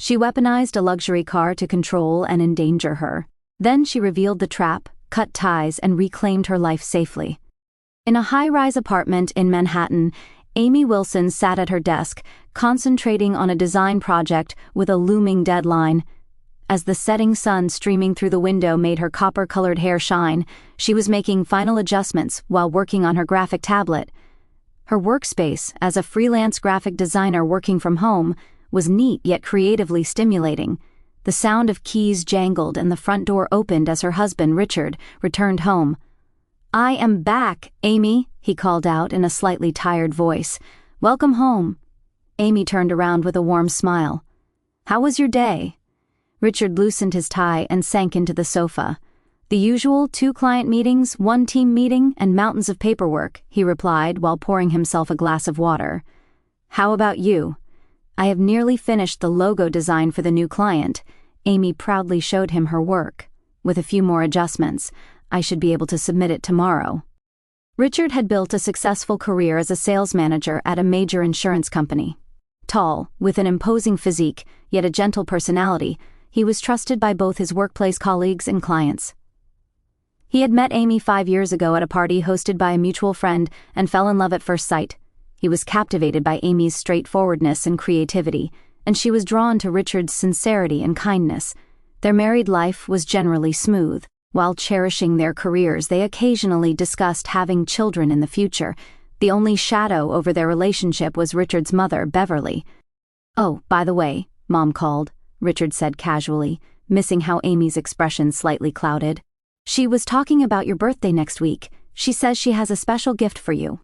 She weaponized a luxury car to control and endanger her. Then she revealed the trap, cut ties, and reclaimed her life safely. In a high-rise apartment in Manhattan, Amy Wilson sat at her desk, concentrating on a design project with a looming deadline. As the setting sun streaming through the window made her copper-colored hair shine, she was making final adjustments while working on her graphic tablet. Her workspace, as a freelance graphic designer working from home, was neat yet creatively stimulating. The sound of keys jangled and the front door opened as her husband, Richard, returned home. "I am back, Amy," he called out in a slightly tired voice. "Welcome home." Amy turned around with a warm smile. "How was your day?" Richard loosened his tie and sank into the sofa. "The usual 2 client meetings, 1 team meeting, and mountains of paperwork," he replied while pouring himself a glass of water. "How about you?" "I have nearly finished the logo design for the new client." Amy proudly showed him her work. "With a few more adjustments, I should be able to submit it tomorrow." Richard had built a successful career as a sales manager at a major insurance company. Tall, with an imposing physique, yet a gentle personality, he was trusted by both his workplace colleagues and clients. He had met Amy 5 years ago at a party hosted by a mutual friend and fell in love at first sight. He was captivated by Amy's straightforwardness and creativity, and she was drawn to Richard's sincerity and kindness. Their married life was generally smooth. While cherishing their careers, they occasionally discussed having children in the future. The only shadow over their relationship was Richard's mother, Beverly. "Oh, by the way," Mom called, Richard said casually, missing how Amy's expression slightly clouded. "She was talking about your birthday next week. She says she has a special gift for you."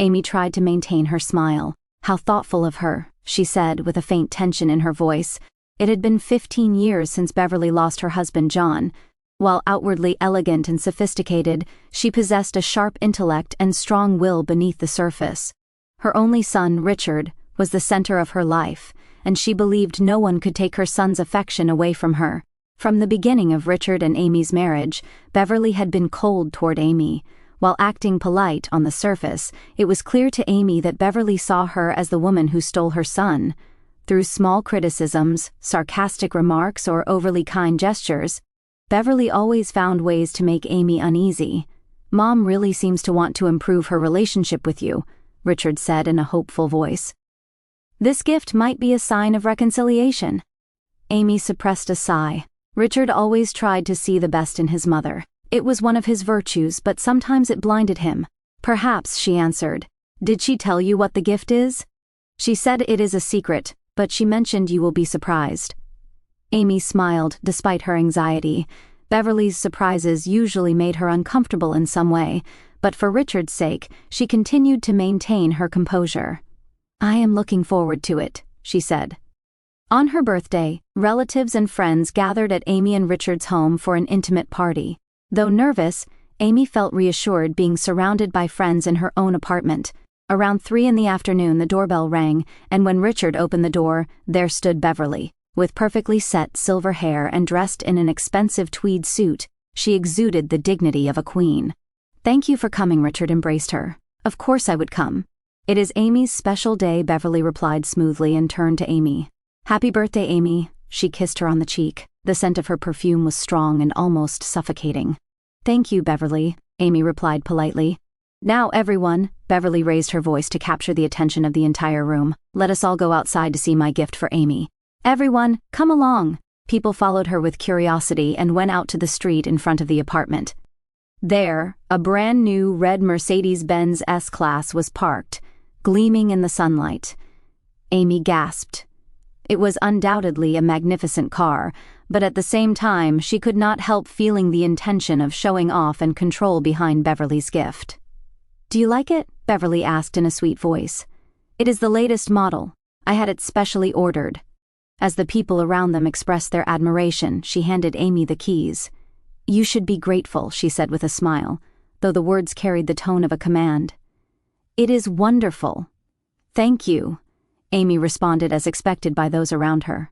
Amy tried to maintain her smile. "How thoughtful of her," she said with a faint tension in her voice. It had been 15 years since Beverly lost her husband, John. While outwardly elegant and sophisticated, she possessed a sharp intellect and strong will beneath the surface. Her only son, Richard, was the center of her life, and she believed no one could take her son's affection away from her. From the beginning of Richard and Amy's marriage, Beverly had been cold toward Amy. While acting polite on the surface, it was clear to Amy that Beverly saw her as the woman who stole her son. Through small criticisms, sarcastic remarks, or overly kind gestures, Beverly always found ways to make Amy uneasy. "Mom really seems to want to improve her relationship with you," Richard said in a hopeful voice. "This gift might be a sign of reconciliation." Amy suppressed a sigh. Richard always tried to see the best in his mother. It was one of his virtues, but sometimes it blinded him. "Perhaps," she answered. "Did she tell you what the gift is?" "She said it is a secret, but she mentioned you will be surprised." Amy smiled despite her anxiety. Beverly's surprises usually made her uncomfortable in some way, but for Richard's sake, she continued to maintain her composure. "I am looking forward to it," she said. On her birthday, relatives and friends gathered at Amy and Richard's home for an intimate party. Though nervous, Amy felt reassured being surrounded by friends in her own apartment. Around 3 in the afternoon, the doorbell rang, and when Richard opened the door, there stood Beverly. With perfectly set silver hair and dressed in an expensive tweed suit, she exuded the dignity of a queen. "Thank you for coming," Richard embraced her. "Of course I would come." "It is Amy's special day," Beverly replied smoothly and turned to Amy. "Happy birthday, Amy." She kissed her on the cheek. The scent of her perfume was strong and almost suffocating. "Thank you, Beverly," Amy replied politely. "Now everyone," Beverly raised her voice to capture the attention of the entire room, "let us all go outside to see my gift for Amy. Everyone, come along." People followed her with curiosity and went out to the street in front of the apartment. There, a brand new red Mercedes-Benz S-Class was parked, gleaming in the sunlight. Amy gasped. It was undoubtedly a magnificent car, but at the same time she could not help feeling the intention of showing off and control behind Beverly's gift. "Do you like it?" Beverly asked in a sweet voice. "It is the latest model. I had it specially ordered." As the people around them expressed their admiration, she handed Amy the keys. "You should be grateful," she said with a smile, though the words carried the tone of a command. "It is wonderful." "Thank you," Amy responded as expected by those around her.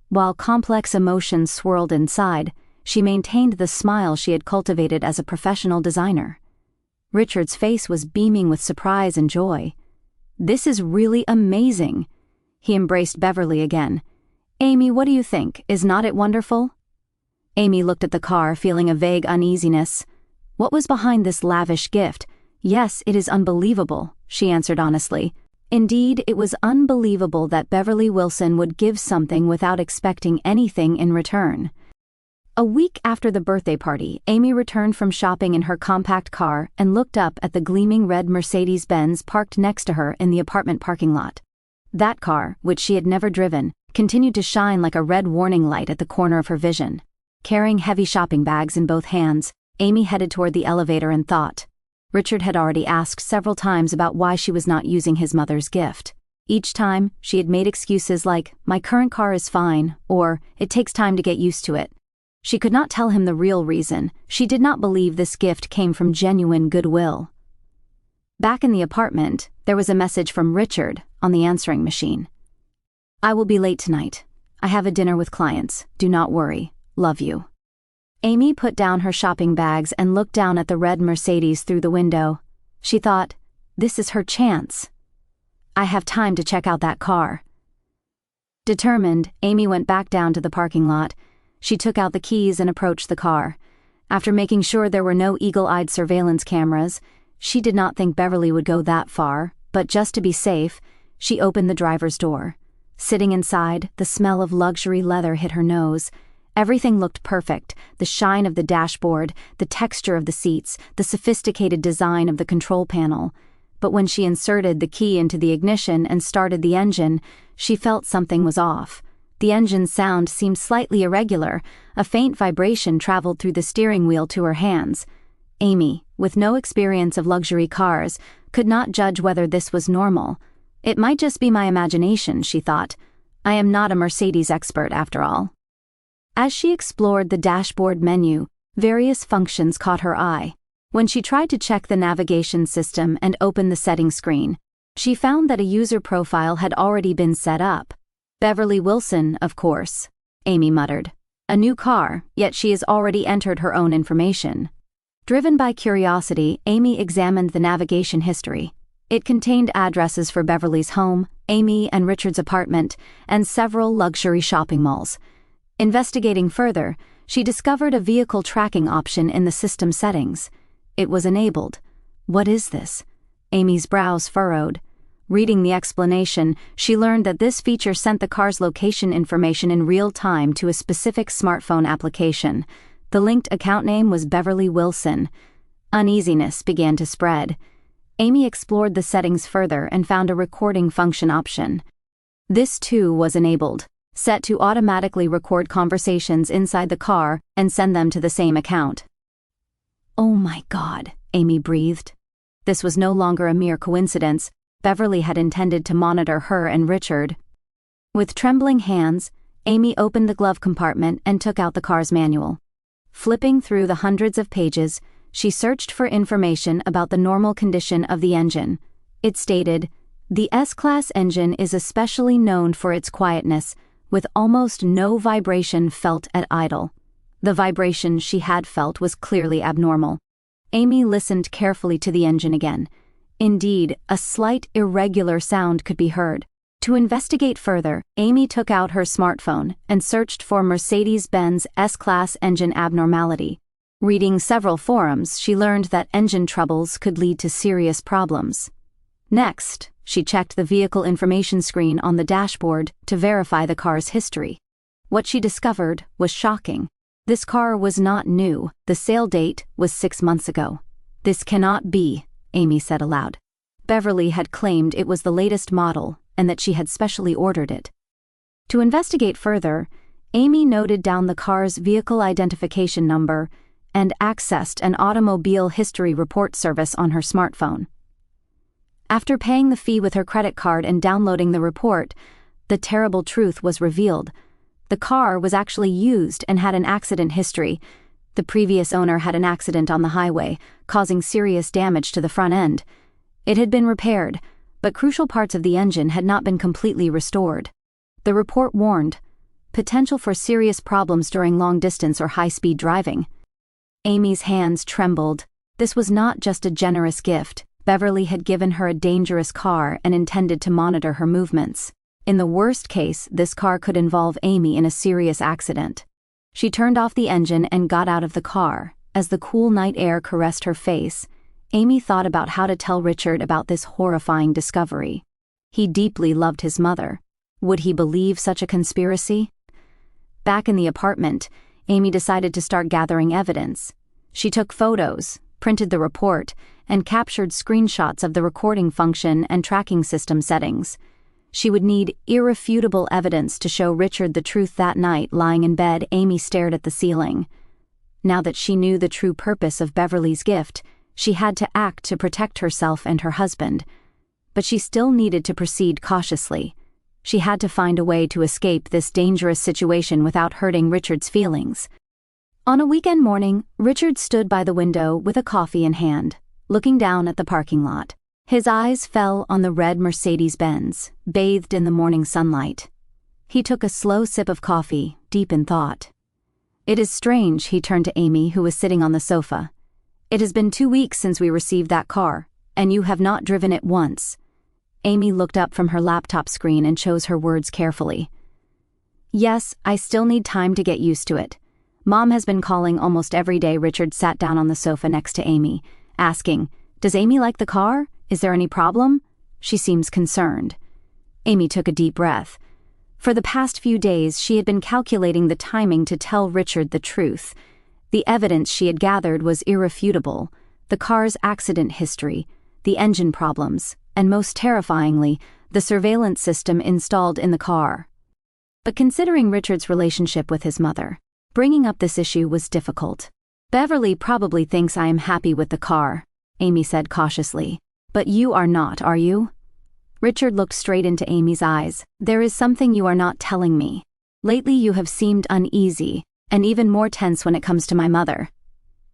While complex emotions swirled inside, she maintained the smile she had cultivated as a professional designer. Richard's face was beaming with surprise and joy. "This is really amazing." He embraced Beverly again. Amy, what do you think? Is not it wonderful? Amy looked at the car, feeling a vague uneasiness. What was behind this lavish gift? Yes, it is unbelievable, she answered honestly. Indeed, it was unbelievable that Beverly Wilson would give something without expecting anything in return. A week after the birthday party, Amy returned from shopping in her compact car and looked up at the gleaming red Mercedes-Benz parked next to her in the apartment parking lot. That car, which she had never driven, continued to shine like a red warning light at the corner of her vision. Carrying heavy shopping bags in both hands, Amy headed toward the elevator and thought. Richard had already asked several times about why she was not using his mother's gift. Each time, she had made excuses like, "My current car is fine," or "It takes time to get used to it." She could not tell him the real reason. She did not believe this gift came from genuine goodwill. Back in the apartment, there was a message from Richard on the answering machine. "I will be late tonight. I have a dinner with clients. Do not worry. Love you." Amy put down her shopping bags and looked down at the red Mercedes through the window. She thought, this is her chance. I have time to check out that car. Determined, Amy went back down to the parking lot. She took out the keys and approached the car. After making sure there were no eagle-eyed surveillance cameras, she did not think Beverly would go that far, but just to be safe, she opened the driver's door. Sitting inside, the smell of luxury leather hit her nose. Everything looked perfect, the shine of the dashboard, the texture of the seats, the sophisticated design of the control panel. But when she inserted the key into the ignition and started the engine, she felt something was off. The engine's sound seemed slightly irregular. A faint vibration traveled through the steering wheel to her hands. Amy, with no experience of luxury cars, could not judge whether this was normal. It might just be my imagination, she thought. I am not a Mercedes expert after all. As she explored the dashboard menu, various functions caught her eye. When she tried to check the navigation system and open the settings screen, she found that a user profile had already been set up. Beverly Wilson, of course, Amy muttered. A new car, yet she has already entered her own information. Driven by curiosity, Amy examined the navigation history. It contained addresses for Beverly's home, Amy and Richard's apartment, and several luxury shopping malls. Investigating further, she discovered a vehicle tracking option in the system settings. It was enabled. What is this? Amy's brows furrowed. Reading the explanation, she learned that this feature sent the car's location information in real time to a specific smartphone application. The linked account name was Beverly Wilson. Uneasiness began to spread. Amy explored the settings further and found a recording function option. This too was enabled, set to automatically record conversations inside the car and send them to the same account. Oh my God, Amy breathed. This was no longer a mere coincidence. Beverly had intended to monitor her and Richard. With trembling hands, Amy opened the glove compartment and took out the car's manual. Flipping through the hundreds of pages, she searched for information about the normal condition of the engine. It stated, "The S-Class engine is especially known for its quietness, with almost no vibration felt at idle." The vibration she had felt was clearly abnormal. Amy listened carefully to the engine again. Indeed, a slight, irregular sound could be heard. To investigate further, Amy took out her smartphone and searched for Mercedes-Benz S-Class engine abnormality. Reading several forums, she learned that engine troubles could lead to serious problems. Next, she checked the vehicle information screen on the dashboard to verify the car's history. What she discovered was shocking. This car was not new. The sale date was 6 months ago. "This cannot be," Amy said aloud. Beverly had claimed it was the latest model and that she had specially ordered it. To investigate further, Amy noted down the car's vehicle identification number and accessed an automobile history report service on her smartphone. After paying the fee with her credit card and downloading the report, the terrible truth was revealed. The car was actually used and had an accident history. The previous owner had an accident on the highway, causing serious damage to the front end. It had been repaired, but crucial parts of the engine had not been completely restored. The report warned, potential for serious problems during long-distance or high-speed driving. Amy's hands trembled. This was not just a generous gift. Beverly had given her a dangerous car and intended to monitor her movements. In the worst case, this car could involve Amy in a serious accident. She turned off the engine and got out of the car. As the cool night air caressed her face, Amy thought about how to tell Richard about this horrifying discovery. He deeply loved his mother. Would he believe such a conspiracy? Back in the apartment, Amy decided to start gathering evidence. She took photos, printed the report, and captured screenshots of the recording function and tracking system settings. She would need irrefutable evidence to show Richard the truth. That night, lying in bed, Amy stared at the ceiling. Now that she knew the true purpose of Beverly's gift, she had to act to protect herself and her husband. But she still needed to proceed cautiously. She had to find a way to escape this dangerous situation without hurting Richard's feelings. On a weekend morning, Richard stood by the window with a coffee in hand, looking down at the parking lot. His eyes fell on the red Mercedes-Benz, bathed in the morning sunlight. He took a slow sip of coffee, deep in thought. "It is strange," he turned to Amy, who was sitting on the sofa. "It has been 2 weeks since we received that car, and you have not driven it once." Amy looked up from her laptop screen and chose her words carefully. "Yes, I still need time to get used to it. Mom has been calling almost every day." Richard sat down on the sofa next to Amy, asking, "Does Amy like the car? Is there any problem?" She seems concerned. Amy took a deep breath. For the past few days, she had been calculating the timing to tell Richard the truth. The evidence she had gathered was irrefutable: the car's accident history, the engine problems, and most terrifyingly, the surveillance system installed in the car. But considering Richard's relationship with his mother, bringing up this issue was difficult. "Beverly probably thinks I am happy with the car," Amy said cautiously. "But you are not, are you?" Richard looked straight into Amy's eyes. "There is something you are not telling me. Lately you have seemed uneasy, and even more tense when it comes to my mother."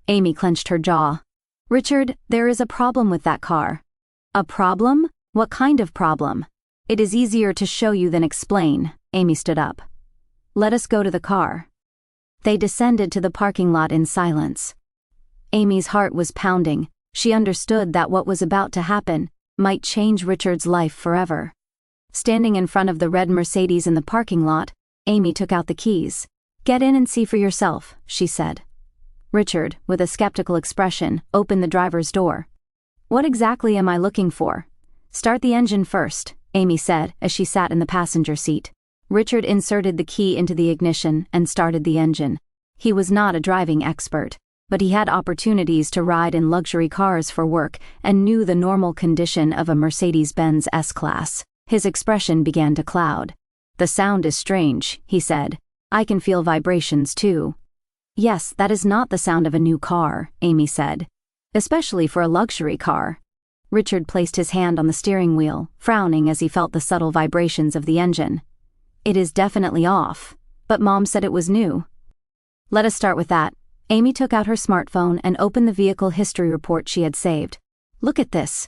Amy clenched her jaw. "Richard, there is a problem with that car." "A problem? What kind of problem?" "It is easier to show you than explain." Amy stood up. "Let us go to the car." They descended to the parking lot in silence. Amy's heart was pounding. She understood that what was about to happen might change Richard's life forever. Standing in front of the red Mercedes in the parking lot, Amy took out the keys. "Get in and see for yourself," she said. Richard, with a skeptical expression, opened the driver's door. "What exactly am I looking for?" "Start the engine first," Amy said as she sat in the passenger seat. Richard inserted the key into the ignition and started the engine. He was not a driving expert, but he had opportunities to ride in luxury cars for work and knew the normal condition of a Mercedes-Benz S-Class. His expression began to cloud. "The sound is strange," he said. "I can feel vibrations too." "Yes, that is not the sound of a new car," Amy said. "Especially for a luxury car." Richard placed his hand on the steering wheel, frowning as he felt the subtle vibrations of the engine. "It is definitely off, but Mom said it was new." "Let us start with that." Amy took out her smartphone and opened the vehicle history report she had saved. "Look at this."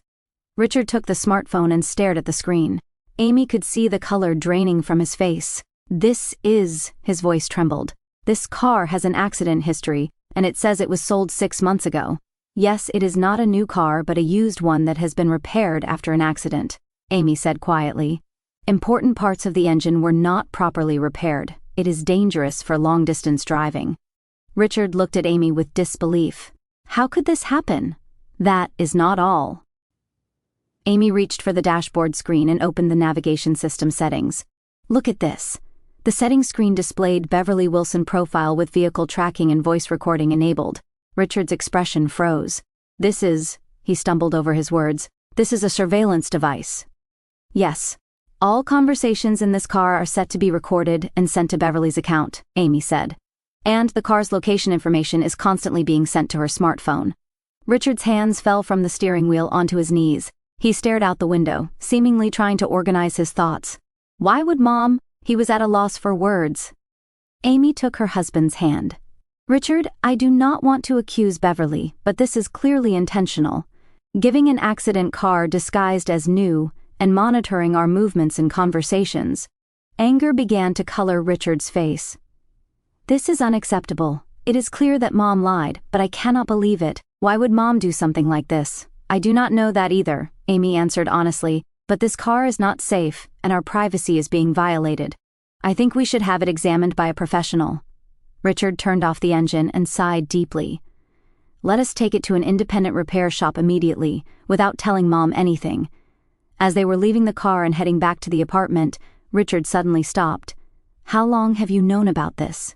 Richard took the smartphone and stared at the screen. Amy could see the color draining from his face. His voice trembled. "This car has an accident history, and it says it was sold 6 months ago. Yes, it is not a new car but a used one that has been repaired after an accident," Amy said quietly. "Important parts of the engine were not properly repaired. It is dangerous for long-distance driving." Richard looked at Amy with disbelief. "How could this happen?" "That is not all." Amy reached for the dashboard screen and opened the navigation system settings. "Look at this." The settings screen displayed Beverly Wilson profile with vehicle tracking and voice recording enabled. Richard's expression froze. He stumbled over his words. "This is a surveillance device." "Yes. All conversations in this car are set to be recorded and sent to Beverly's account," Amy said. "And the car's location information is constantly being sent to her smartphone." Richard's hands fell from the steering wheel onto his knees. He stared out the window, seemingly trying to organize his thoughts. "Why would Mom?" He was at a loss for words. Amy took her husband's hand. "Richard, I do not want to accuse Beverly, but this is clearly intentional. Giving an accident car disguised as new and monitoring our movements and conversations." Anger began to color Richard's face. "This is unacceptable. It is clear that Mom lied, but I cannot believe it. Why would Mom do something like this?" "I do not know that either," Amy answered honestly, but this car is not safe and our privacy is being violated. I think we should have it examined by a professional." Richard turned off the engine and sighed deeply. "Let us take it to an independent repair shop immediately, without telling Mom anything." As they were leaving the car and heading back to the apartment, Richard suddenly stopped. "How long have you known about this?"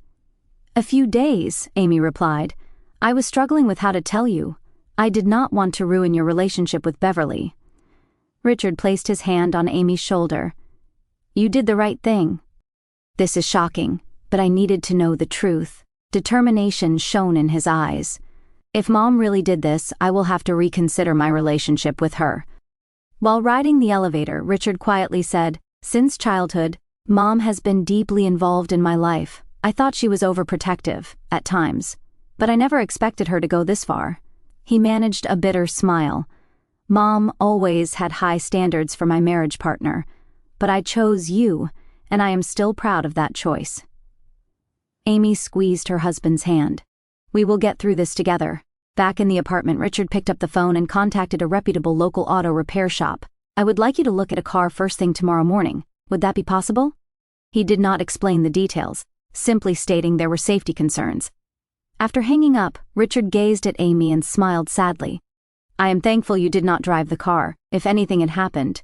"A few days," Amy replied. "I was struggling with how to tell you. I did not want to ruin your relationship with Beverly." Richard placed his hand on Amy's shoulder. "You did the right thing." "This is shocking, but I needed to know the truth." Determination shone in his eyes. "If Mom really did this, I will have to reconsider my relationship with her." While riding the elevator, Richard quietly said, "Since childhood, Mom has been deeply involved in my life. I thought she was overprotective, at times, but I never expected her to go this far." He managed a bitter smile. "Mom always had high standards for my marriage partner, but I chose you, and I am still proud of that choice." Amy squeezed her husband's hand. "We will get through this together." Back in the apartment, Richard picked up the phone and contacted a reputable local auto repair shop. "I would like you to look at a car first thing tomorrow morning. Would that be possible?" He did not explain the details, simply stating there were safety concerns. After hanging up, Richard gazed at Amy and smiled sadly. "I am thankful you did not drive the car, if anything had happened."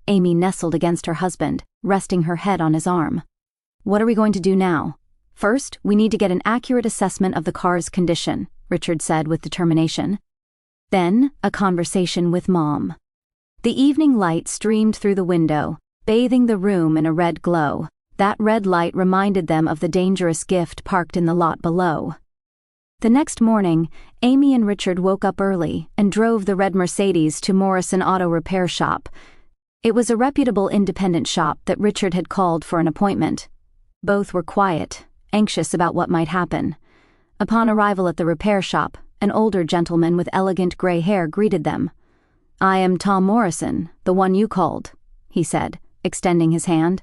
Amy nestled against her husband, resting her head on his arm. "What are we going to do now?" "First, we need to get an accurate assessment of the car's condition," Richard said with determination. Then, a conversation with Mom. The evening light streamed through the window, bathing the room in a red glow. That red light reminded them of the dangerous gift parked in the lot below. The next morning, Amy and Richard woke up early and drove the red Mercedes to Morrison Auto Repair Shop. It was a reputable independent shop that Richard had called for an appointment. Both were quiet, anxious about what might happen. Upon arrival at the repair shop, an older gentleman with elegant gray hair greeted them. "I am Tom Morrison, the one you called," he said, extending his hand.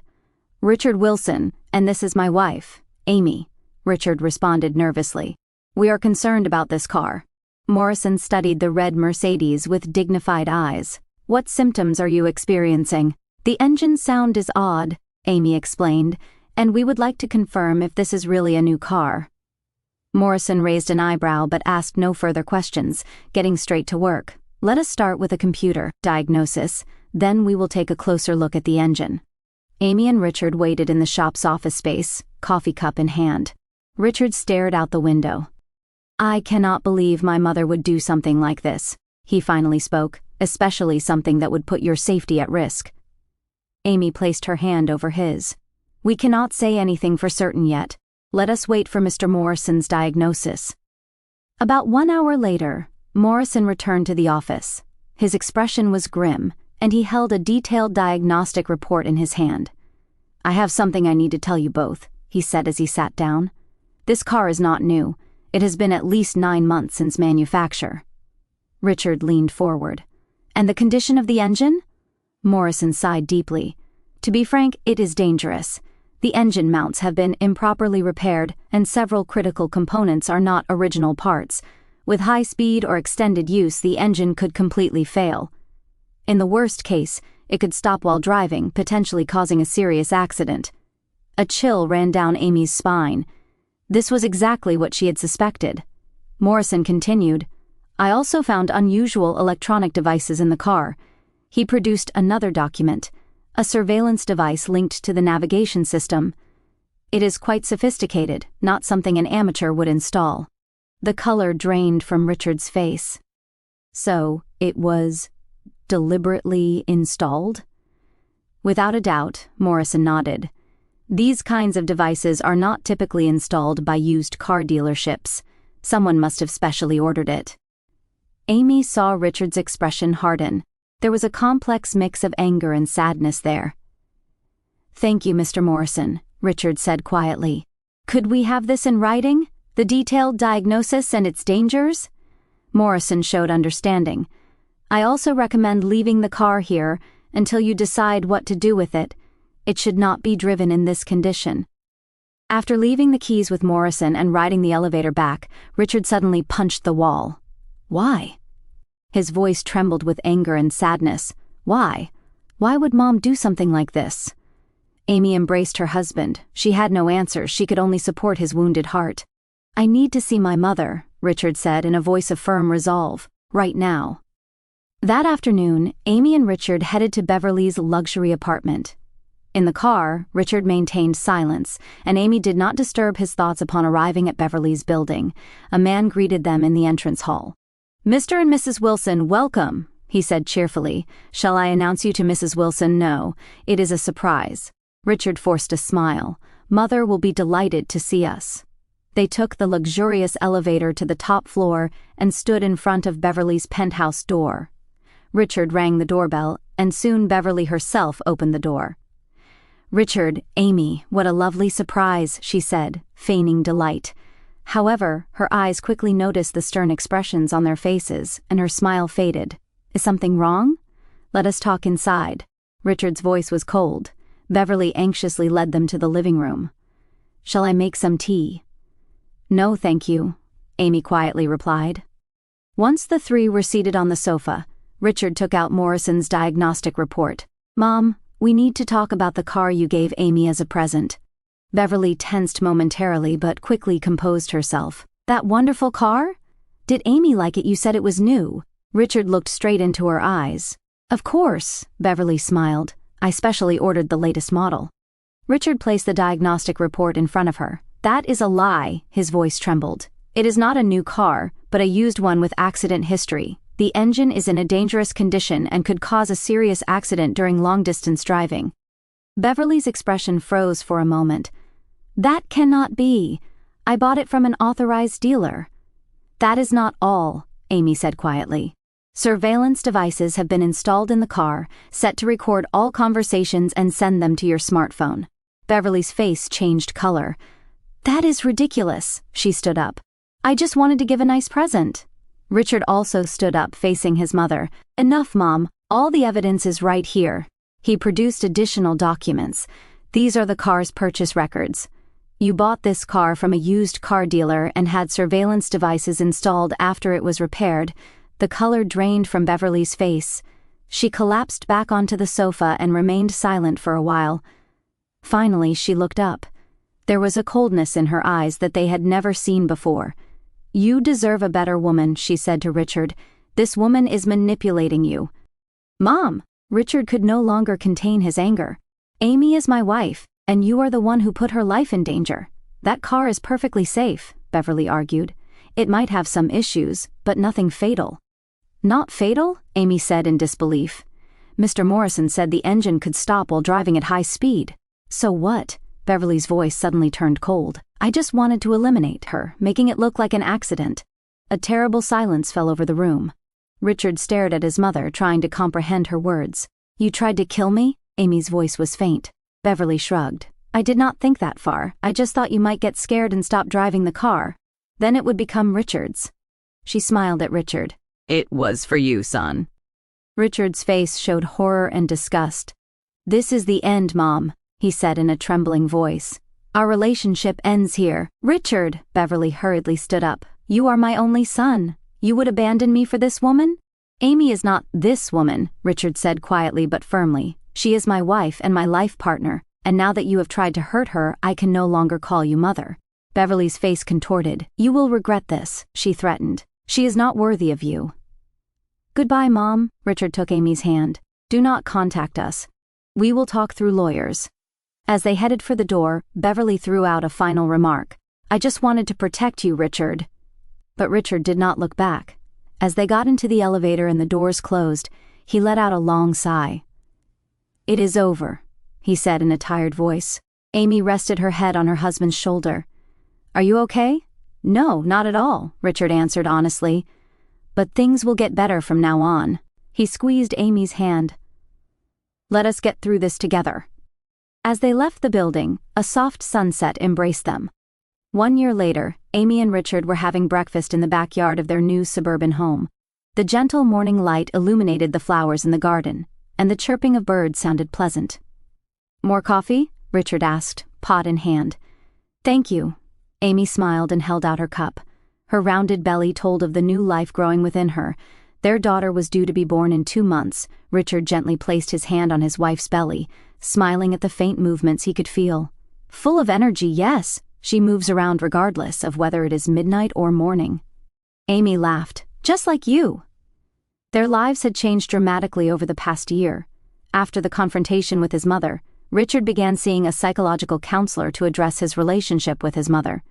"Richard Wilson, and this is my wife, Amy," Richard responded nervously. "We are concerned about this car." Morrison studied the red Mercedes with dignified eyes. "What symptoms are you experiencing?" "The engine sound is odd," Amy explained, "and we would like to confirm if this is really a new car." Morrison raised an eyebrow but asked no further questions, getting straight to work. "Let us start with a computer diagnosis, then we will take a closer look at the engine." Amy and Richard waited in the shop's office space, coffee cup in hand. Richard stared out the window. "I cannot believe my mother would do something like this," he finally spoke, "especially something that would put your safety at risk." Amy placed her hand over his. "We cannot say anything for certain yet. Let us wait for Mr. Morrison's diagnosis." About 1 hour later, Morrison returned to the office. His expression was grim, and he held a detailed diagnostic report in his hand. "I have something I need to tell you both," he said as he sat down. "This car is not new. It has been at least 9 months since manufacture." Richard leaned forward. "And the condition of the engine?" Morrison sighed deeply. "To be frank, it is dangerous. The engine mounts have been improperly repaired, and several critical components are not original parts. With high speed or extended use, the engine could completely fail. In the worst case, it could stop while driving, potentially causing a serious accident." A chill ran down Amy's spine. This was exactly what she had suspected. Morrison continued, "I also found unusual electronic devices in the car." He produced another document, a surveillance device linked to the navigation system. "It is quite sophisticated, not something an amateur would install." The color drained from Richard's face. "So, it was deliberately installed?" "Without a doubt," Morrison nodded. "These kinds of devices are not typically installed by used car dealerships. Someone must have specially ordered it." Amy saw Richard's expression harden. There was a complex mix of anger and sadness there. "Thank you, Mr. Morrison," Richard said quietly. "Could we have this in writing? The detailed diagnosis and its dangers?" Morrison showed understanding. "I also recommend leaving the car here until you decide what to do with it. It should not be driven in this condition." After leaving the keys with Morrison and riding the elevator back, Richard suddenly punched the wall. "Why?" His voice trembled with anger and sadness. "Why? Why would Mom do something like this? Amy embraced her husband. She had no answers. She could only support his wounded heart. I need to see my mother, Richard said in a voice of firm resolve. Right now. That afternoon, Amy and Richard headed to Beverly's luxury apartment. In the car, Richard maintained silence, and Amy did not disturb his thoughts upon arriving at Beverly's building. A man greeted them in the entrance hall. Mr. and Mrs. Wilson, welcome, he said cheerfully. Shall I announce you to Mrs. Wilson? No, it is a surprise. Richard forced a smile. Mother will be delighted to see us. They took the luxurious elevator to the top floor and stood in front of Beverly's penthouse door. Richard rang the doorbell, and soon Beverly herself opened the door. Richard, Amy, what a lovely surprise, she said, feigning delight. However, her eyes quickly noticed the stern expressions on their faces, and her smile faded. Is something wrong? Let us talk inside. Richard's voice was cold. Beverly anxiously led them to the living room. Shall I make some tea? No, thank you, Amy quietly replied. Once the three were seated on the sofa, Richard took out Morrison's diagnostic report. Mom, we need to talk about the car you gave Amy as a present. Beverly tensed momentarily but quickly composed herself. That wonderful car? Did Amy like it? You said it was new. Richard looked straight into her eyes. Of course, Beverly smiled. I specially ordered the latest model. Richard placed the diagnostic report in front of her. That is a lie, his voice trembled. It is not a new car, but a used one with accident history. The engine is in a dangerous condition and could cause a serious accident during long-distance driving. Beverly's expression froze for a moment. That cannot be. I bought it from an authorized dealer. That is not all, Amy said quietly. Surveillance devices have been installed in the car, set to record all conversations and send them to your smartphone. Beverly's face changed color. That is ridiculous, she stood up. I just wanted to give a nice present. Richard also stood up, facing his mother. Enough, Mom. All the evidence is right here. He produced additional documents. These are the car's purchase records. You bought this car from a used car dealer and had surveillance devices installed after it was repaired. The color drained from Beverly's face. She collapsed back onto the sofa and remained silent for a while. Finally, she looked up. There was a coldness in her eyes that they had never seen before. You deserve a better woman, she said to Richard. This woman is manipulating you. Mom! Richard could no longer contain his anger. Amy is my wife, and you are the one who put her life in danger. That car is perfectly safe, Beverly argued. It might have some issues, but nothing fatal. Not fatal? Amy said in disbelief. Mr. Morrison said the engine could stop while driving at high speed. So what? Beverly's voice suddenly turned cold. I just wanted to eliminate her, making it look like an accident. A terrible silence fell over the room. Richard stared at his mother, trying to comprehend her words. You tried to kill me? Amy's voice was faint. Beverly shrugged. I did not think that far. I just thought you might get scared and stop driving the car. Then it would become Richard's. She smiled at Richard. It was for you, son. Richard's face showed horror and disgust. This is the end, Mom, he said in a trembling voice. Our relationship ends here. Richard, Beverly hurriedly stood up. You are my only son. You would abandon me for this woman? Amy is not this woman, Richard said quietly but firmly. She is my wife and my life partner, and now that you have tried to hurt her, I can no longer call you mother. Beverly's face contorted. You will regret this, she threatened. She is not worthy of you. Goodbye, Mom, Richard took Amy's hand. Do not contact us. We will talk through lawyers. As they headed for the door, Beverly threw out a final remark. I just wanted to protect you, Richard. But Richard did not look back. As they got into the elevator and the doors closed, he let out a long sigh. It is over, he said in a tired voice. Amy rested her head on her husband's shoulder. Are you okay? No, not at all, Richard answered honestly. But things will get better from now on. He squeezed Amy's hand. Let us get through this together. As they left the building, a soft sunset embraced them. 1 year later, Amy and Richard were having breakfast in the backyard of their new suburban home. The gentle morning light illuminated the flowers in the garden, and the chirping of birds sounded pleasant. More coffee? Richard asked, pot in hand. Thank you. Amy smiled and held out her cup. Her rounded belly told of the new life growing within her. Their daughter was due to be born in 2 months. Richard gently placed his hand on his wife's belly, smiling at the faint movements he could feel. Full of energy, yes. She moves around regardless of whether it is midnight or morning. Amy laughed. Just like you. Their lives had changed dramatically over the past year. After the confrontation with his mother, Richard began seeing a psychological counselor to address his relationship with his mother.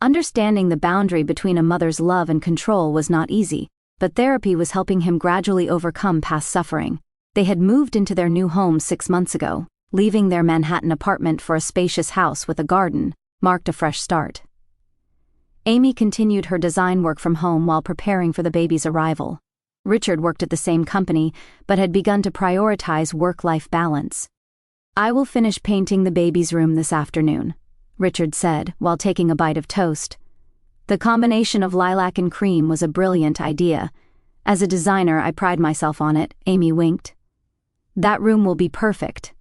Understanding the boundary between a mother's love and control was not easy, but therapy was helping him gradually overcome past suffering. They had moved into their new home 6 months ago. Leaving their Manhattan apartment for a spacious house with a garden marked a fresh start. Amy continued her design work from home while preparing for the baby's arrival. Richard worked at the same company, but had begun to prioritize work-life balance. "I will finish painting the baby's room this afternoon," Richard said while taking a bite of toast. The combination of lilac and cream was a brilliant idea. "As a designer, I pride myself on it," Amy winked. "That room will be perfect."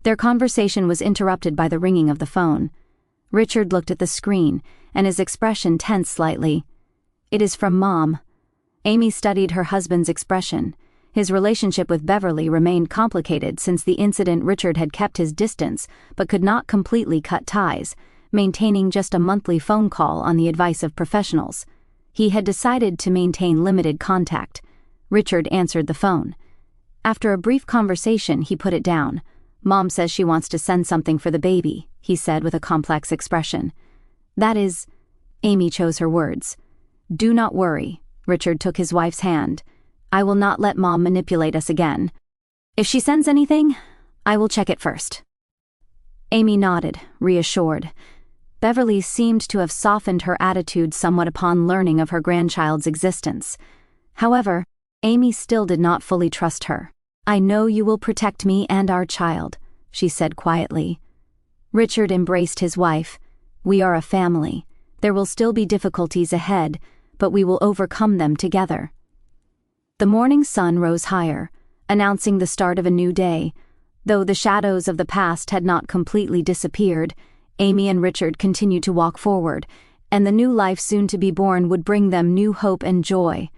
Their conversation was interrupted by the ringing of the phone. Richard looked at the screen, and his expression tensed slightly. "It is from Mom." Amy studied her husband's expression. His relationship with Beverly remained complicated since the incident. Richard had kept his distance, but could not completely cut ties, maintaining just a monthly phone call on the advice of professionals. He had decided to maintain limited contact. Richard answered the phone. After a brief conversation, he put it down. "Mom says she wants to send something for the baby," he said with a complex expression. "That is..." Amy chose her words. "Do not worry." Richard took his wife's hand. "I will not let Mom manipulate us again. If she sends anything, I will check it first." Amy nodded, reassured. Beverly seemed to have softened her attitude somewhat upon learning of her grandchild's existence. However, Amy still did not fully trust her. "I know you will protect me and our child," she said quietly. Richard embraced his wife. "We are a family. There will still be difficulties ahead, but we will overcome them together." The morning sun rose higher, announcing the start of a new day. Though the shadows of the past had not completely disappeared, Amy and Richard continued to walk forward, and the new life soon to be born would bring them new hope and joy.